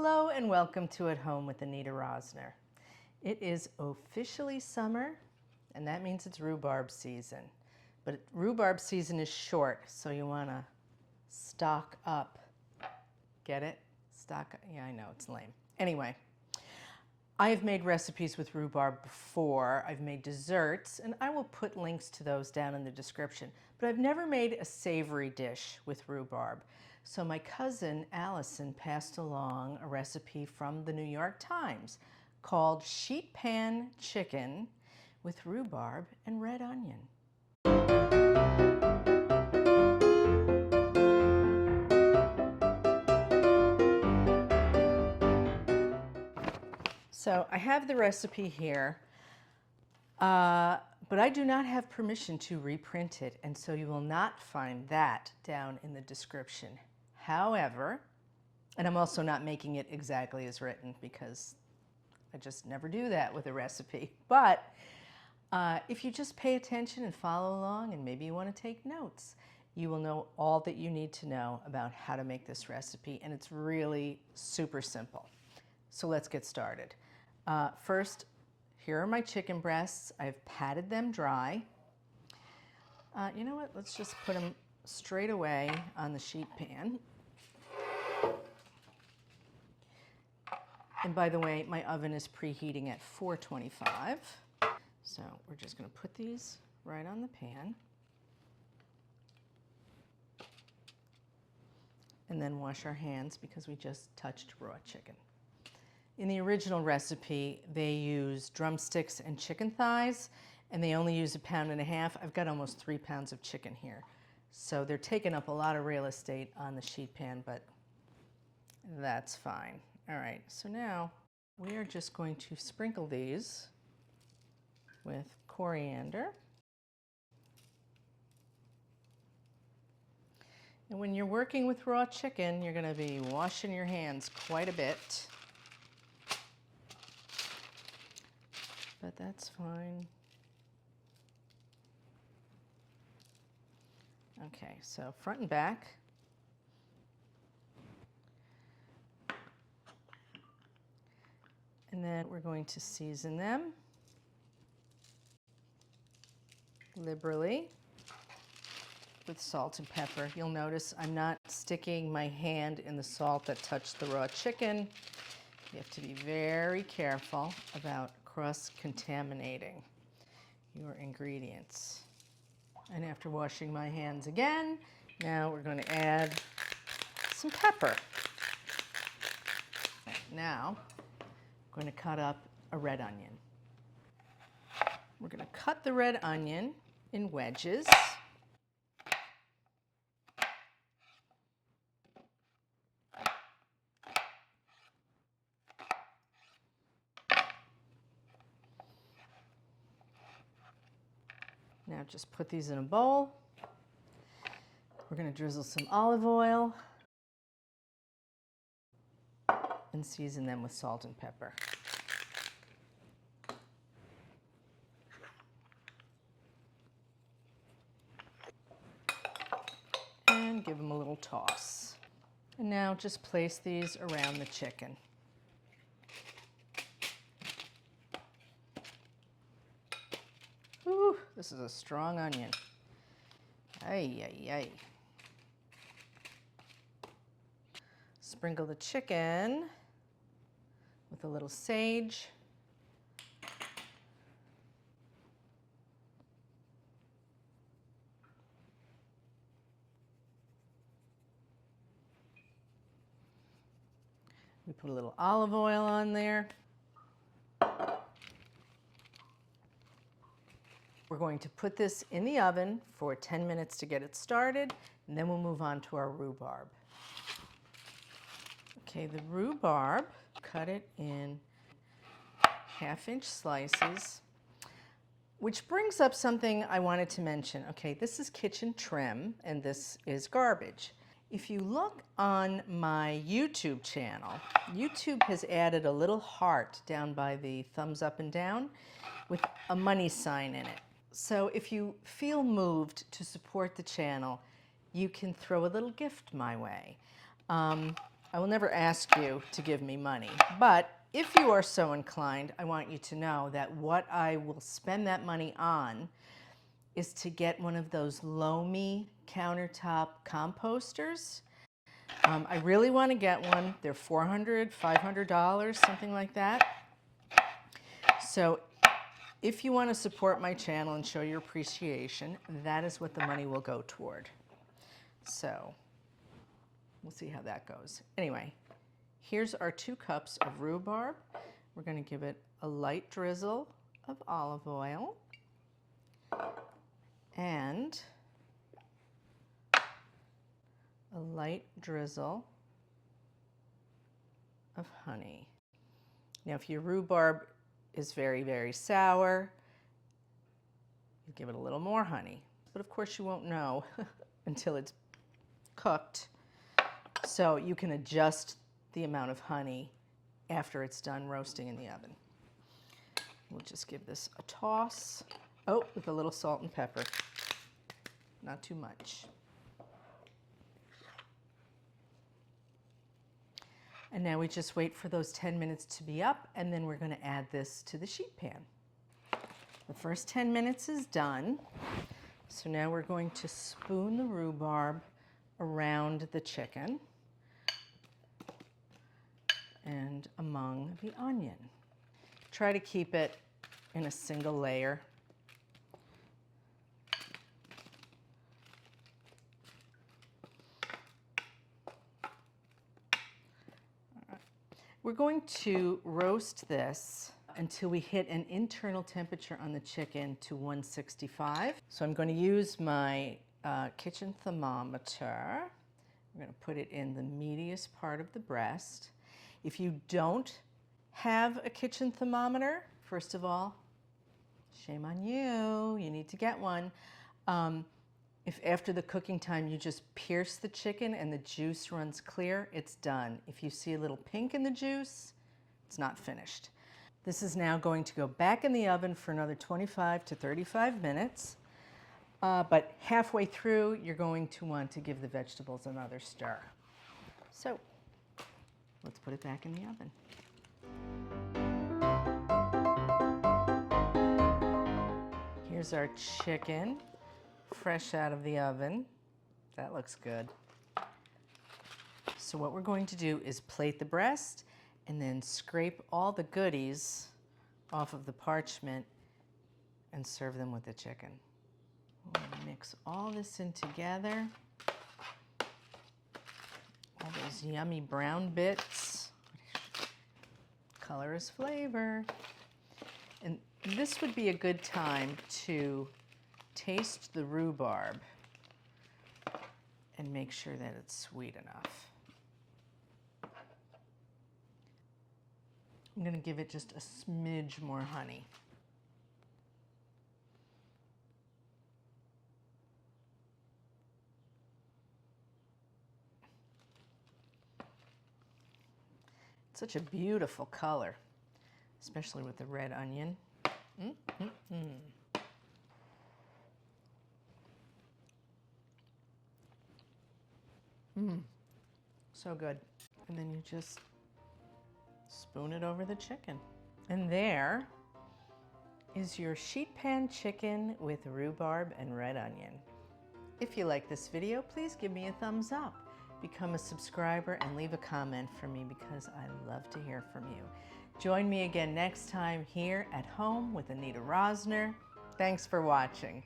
Hello and welcome to At Home with Anita Rosner. It is officially summer, and that means it's rhubarb season. But rhubarb season is short, so you want to stock up. Get it? Stock up. Yeah, I know, it's lame. Anyway, I have made recipes with rhubarb before. I've made desserts, and I will put links to those down in the description. But I've never made a savory dish with rhubarb. So my cousin Allison passed along a recipe from the New York Times called sheet pan chicken with rhubarb and red onion. So I have the recipe here, but I do not have permission to reprint it, and so you will not find that down in the description. However, and I'm also not making it exactly as written because I just never do that with a recipe. But if you just pay attention and follow along, and maybe you want to take notes, you will know all that you need to know about how to make this recipe, and it's really super simple. So let's get started. First, here are my chicken breasts. I've patted them dry. You know what? Let's just put them straight away on the sheet pan. And by the way, my oven is preheating at 425. So we're just going to put these right on the pan. And then wash our hands because we just touched raw chicken. In the original recipe, they use drumsticks and chicken thighs, and they only use 1.5 pounds. I've got almost 3 pounds of chicken here. So they're taking up a lot of real estate on the sheet pan, but that's fine. All right, so now we are just going to sprinkle these with coriander. And when you're working with raw chicken, you're going to be washing your hands quite a bit. But that's fine. Okay, so front and back. And then we're going to season them liberally with salt and pepper. You'll notice I'm not sticking my hand in the salt that touched the raw chicken. You have to be very careful about cross-contaminating your ingredients. And after washing my hands again, now we're going to add some pepper. Now, I'm going to cut up a red onion. We're going to cut the red onion in wedges. Now just put these in a bowl. We're going to drizzle some olive oil and season them with salt and pepper. And give them a little toss. And now just place these around the chicken. Ooh, this is a strong onion. Ay, ay, ay. Sprinkle the chicken with a little sage. We put a little olive oil on there. We're going to put this in the oven for 10 minutes to get it started, and then we'll move on to our rhubarb. Okay, the rhubarb, cut it in 1/2-inch slices, which brings up something I wanted to mention. Okay, this is kitchen trim, and this is garbage. If you look on my YouTube channel, YouTube has added a little heart down by the thumbs up and down with a money sign in it. So if you feel moved to support the channel, you can throw a little gift my way. I will never ask you to give me money, but if you are so inclined, I want you to know that what I will spend that money on is to get one of those Loamy countertop composters. I really want to get one. They're $400, $500, something like that. So if you want to support my channel and show your appreciation, that is what the money will go toward. So we'll see how that goes. Anyway, here's our 2 cups of rhubarb. We're going to give it a light drizzle of olive oil and a light drizzle of honey. Now, if your rhubarb is very, very sour, you give it a little more honey. But of course you won't know until it's cooked. So you can adjust the amount of honey after it's done roasting in the oven. We'll just give this a toss. Oh, with a little salt and pepper. Not too much. And now we just wait for those 10 minutes to be up, and then we're going to add this to the sheet pan. The first 10 minutes is done. So now we're going to spoon the rhubarb around the chicken and among the onion. Try to keep it in a single layer. We're going to roast this until we hit an internal temperature on the chicken to 165. So I'm going to use my kitchen thermometer. I'm going to put it in the meatiest part of the breast. If you don't have a kitchen thermometer, first of all, shame on you, you need to get one. If after the cooking time you just pierce the chicken and the juice runs clear, it's done. If you see a little pink in the juice, it's not finished. This is now going to go back in the oven for another 25 to 35 minutes. But halfway through, you're going to want to give the vegetables another stir. So let's put it back in the oven. Here's our chicken, fresh out of the oven. That looks good. So what we're going to do is plate the breast and then scrape all the goodies off of the parchment and serve them with the chicken. We'll mix all this in together. All those yummy brown bits. Color is flavor. And this would be a good time to taste the rhubarb and make sure that it's sweet enough. I'm going to give it just a smidge more honey. It's such a beautiful color, especially with the red onion. So good. And then you just spoon it over the chicken. And there is your sheet pan chicken with rhubarb and red onion. If you like this video, please give me a thumbs up. Become a subscriber and leave a comment for me because I love to hear from you. Join me again next time here at home with Anita Rosner. Thanks for watching.